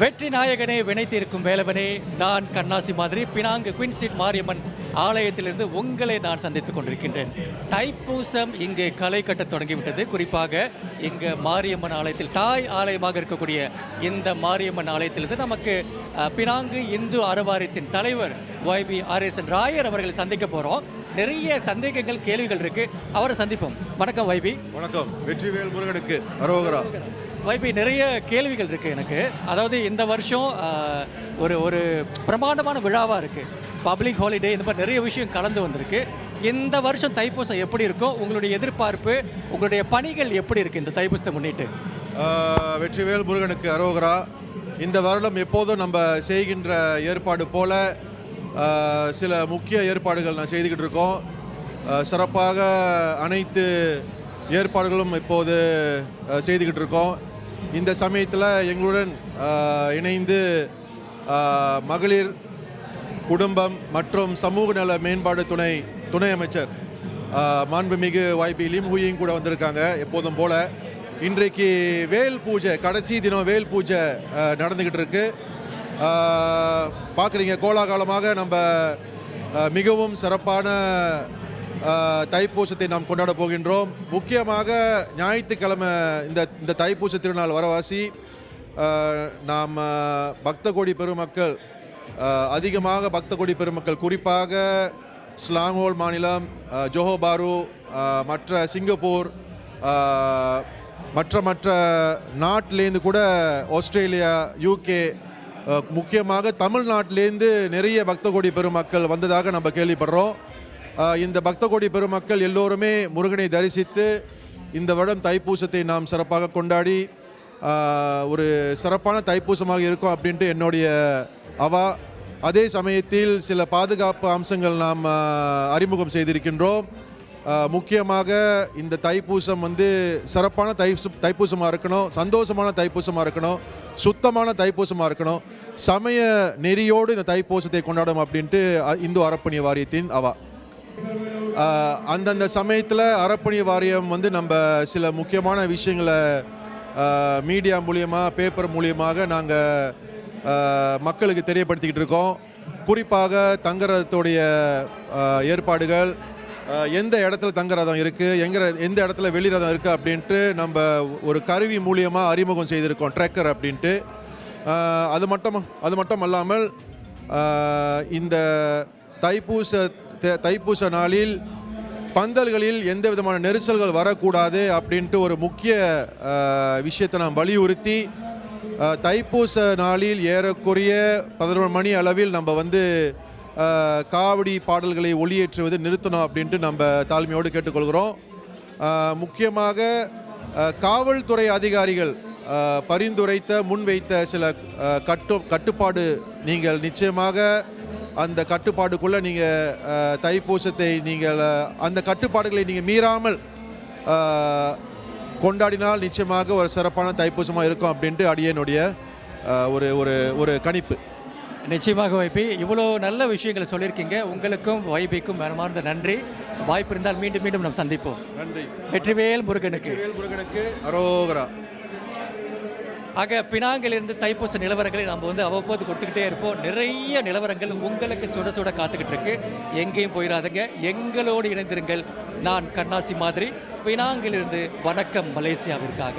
வெற்றி நாயகனே வினைத்திருக்கும் வேலவனே, நான் கண்ணாசி மாதிரி பினாங்கு குயின் ஸ்ட்ரீட் மாரியம்மன் ஆலயத்திலிருந்து உங்களை நான் சந்தித்துக் கொண்டிருக்கின்றேன். தைப்பூசம் இங்கு களை கட்ட தொடங்கிவிட்டது. குறிப்பாக இங்கு மாரியம்மன் ஆலயத்தில் தாய் ஆலயமாக இருக்கக்கூடிய இந்த மாரியம்மன் ஆலயத்திலிருந்து நமக்கு பினாங்கு இந்து அறவாரியத்தின் தலைவர் YB ராயர் அவர்களை சந்திக்க போகிறோம். நிறைய சந்தேகங்கள் கேள்விகள் இருக்கு, அவரை சந்திப்போம். வணக்கம் YB. வணக்கம். வெற்றிவேல் முருகனுக்கு அரோகரா. YB, நிறைய கேள்விகள் இருக்கு எனக்கு. அதாவது இந்த வருஷம் ஒரு பிரமாண்டமான விழாவாக இருக்கு, பப்ளிக் ஹாலிடே, இந்த மாதிரி நிறைய விஷயம் கலந்து வந்திருக்கு. இந்த வருஷம் தைப்பூசம் எப்படி இருக்கும், உங்களுடைய எதிர்பார்ப்பு, உங்களுடைய பணிகள் எப்படி இருக்கு இந்த தைப்பூசத்தை முன்னிட்டு? வெற்றிவேல் முருகனுக்கு அரோகரா. இந்த வருடம் எப்போதும் நம்ம செய்கின்ற ஏற்பாடு போல சில முக்கிய ஏற்பாடுகள் நான் செய்துக்கிட்டு இருக்கோம். சிறப்பாக அனைத்து ஏற்பாடுகளும் இப்போது செய்துக்கிட்டு இருக்கோம். இந்த சமயத்தில் எங்களுடன் இணைந்து மகளிர், குடும்பம் மற்றும் சமூக நல மேம்பாடு துணை அமைச்சர் மாண்புமிகு YB லிம் ஹுயிங் கூட வந்திருக்காங்க. எப்போதும் போல இன்றைக்கு வேல் பூஜை, கடைசி தினம் வேல் பூஜை நடந்துக்கிட்டு இருக்கு. பார்க்குறீங்க, கோலாகாலமாக நம்ம மிகவும் சிறப்பான தைப்பூசத்தை நாம் கொண்டாட போகின்றோம். முக்கியமாக ஞாயிற்றுக்கிழமை இந்த தைப்பூச திருநாள் வரவாசி நாம் பக்த கோடி பெருமக்கள், அதிகமாக பக்த கோடி பெருமக்கள், குறிப்பாக ஸ்லாங்கோல் மாநிலம், ஜோஹர் பாரு, மற்ற சிங்கப்பூர், மற்ற நாட்டிலேருந்து கூட ஆஸ்திரேலியா, UK, முக்கியமாக தமிழ்நாட்டிலேருந்து நிறைய பக்த கோடி பெருமக்கள் வந்ததாக நம்ம கேள்விப்படுறோம். இந்த பக்த கோடி பெருமக்கள் எல்லோருமே முருகனை தரிசித்து இந்த வருடம் தைப்பூசத்தை நாம் சிறப்பாக கொண்டாடி ஒரு சிறப்பான தைப்பூசமாக இருக்கும் அப்படின்ட்டு என்னுடைய அவா. அதே சமயத்தில் சில பாதுகாப்பு அம்சங்கள் நாம் அறிமுகம் செய்திருக்கின்றோம். முக்கியமாக இந்த தைப்பூசம் சிறப்பான தைப்பூசமாக இருக்கணும், சந்தோஷமான தைப்பூசமாக இருக்கணும், சுத்தமான தைப்பூசமாக இருக்கணும், சமய நெறியோடு இந்த தைப்பூசத்தை கொண்டாடும் அப்படின்ட்டு இந்து அறப்பணிய வாரியத்தின் அவா. அந்தந்த சமயத்தில் அறப்பணிய வாரியம் நம்ம சில முக்கியமான விஷயங்களை மீடியா மூலியமாக, பேப்பர் மூலியமாக நாங்கள் மக்களுக்கு தெரியப்படுத்திக்கிட்டு இருக்கோம். குறிப்பாக தங்குறதுடைய ஏற்பாடுகள், எந்த இடத்துல தங்குறதம் இருக்குது, எந்த இடத்துல வெளிரதம் இருக்குது அப்படின்ட்டு நம்ம ஒரு கருவி மூலியமாக அறிமுகம் செய்திருக்கோம், ட்ரெக்கர் அப்படின்ட்டு. அது மட்டும் அல்லாமல் இந்த தைப்பூச நாளில் பந்தல்களில் எந்த விதமான நெரிசல்கள் வரக்கூடாது அப்படின்ட்டு ஒரு முக்கிய விஷயத்தை நாம் வலியுறுத்தி தைப்பூச நாளில் ஏறக்குறைய 11 மணி அளவில் நம்ம காவடி பாடல்களை ஒளியேற்றுவது நிறுத்தணும் அப்படின்ட்டு நம்ம தாழ்மையோடு கேட்டுக்கொள்கிறோம். முக்கியமாக காவல்துறை அதிகாரிகள் பரிந்துரைத்த முன்வைத்த சில கட்டுப்பாடு, நீங்கள் நிச்சயமாக அந்த கட்டுப்பாடுக்குள்ளே நீங்கள் தைப்பூசத்தை அந்த கட்டுப்பாடுகளை நீங்கள் மீறாமல் கொண்டாடினால் நிச்சயமாக ஒரு சிறப்பான தைப்பூசமாக இருக்கும் அப்படின்ட்டு அடியனுடைய ஒரு கணிப்பு. நிச்சயமாக YB, இவ்வளோ நல்ல விஷயங்களை சொல்லியிருக்கீங்க. உங்களுக்கும் YBக்கும் மனமார்ந்த நன்றி. வாய்ப்பு இருந்தால் மீண்டும் நாம் சந்திப்போம். நன்றி. வெற்றிவேல் முருகனுக்கு அரோகரா. ஆக, பினாங்கிலிருந்து தைப்பூச நிலவரங்களை நம்ம அவ்வப்போது கொடுத்துக்கிட்டே இருப்போம். நிறைய நிலவரங்கள் உங்களுக்கு சுட சுட காத்துக்கிட்டு இருக்கு. எங்கேயும் போயிடாதுங்க, எங்களோடு இணைந்திருங்கள். நான் கண்ணாசி மாதிரி பினாங்கிலிருந்து. வணக்கம் மலேசியாவிற்காக.